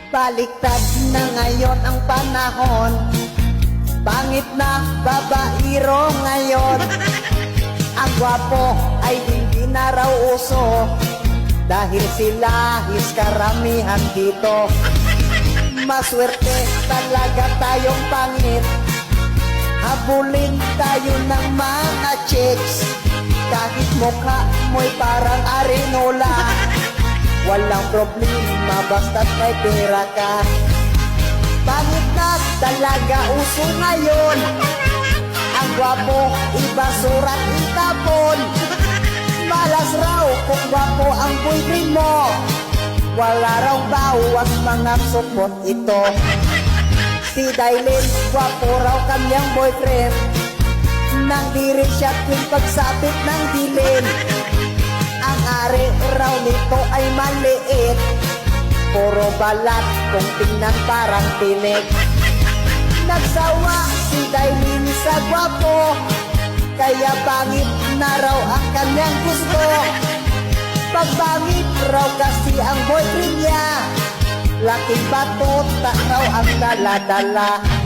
Baliktad na ngayon ang panahon, pangit na babairo ngayon. Ang gwapo ay hindi na raw uso, dahil sila is karamihan dito. Maswerte talaga tayong pangit, habulin tayo ng mga chicks. Kahit mukha mo'y parang arenola, walang problema basta't may pera ka. Pangit na talaga uso ngayon, ang gwapo ibasura't itapon. Malas raw kung gwapo ang boyfriend mo, wala raw bawas mga support ito. Si Dailin, gwapo raw kanyang boyfriend, nang diri siya tuwing pagsapit ng dilim. Ang ari raw nito ay maliit, puro balat kung tingnan parang tinik. Nagsawa si Dailin sa gwapo, kaya pangit na raw ang kanyang gusto. Pagbangit raw kasi ang boyfriend niya, laking batot raw ang dala-dala.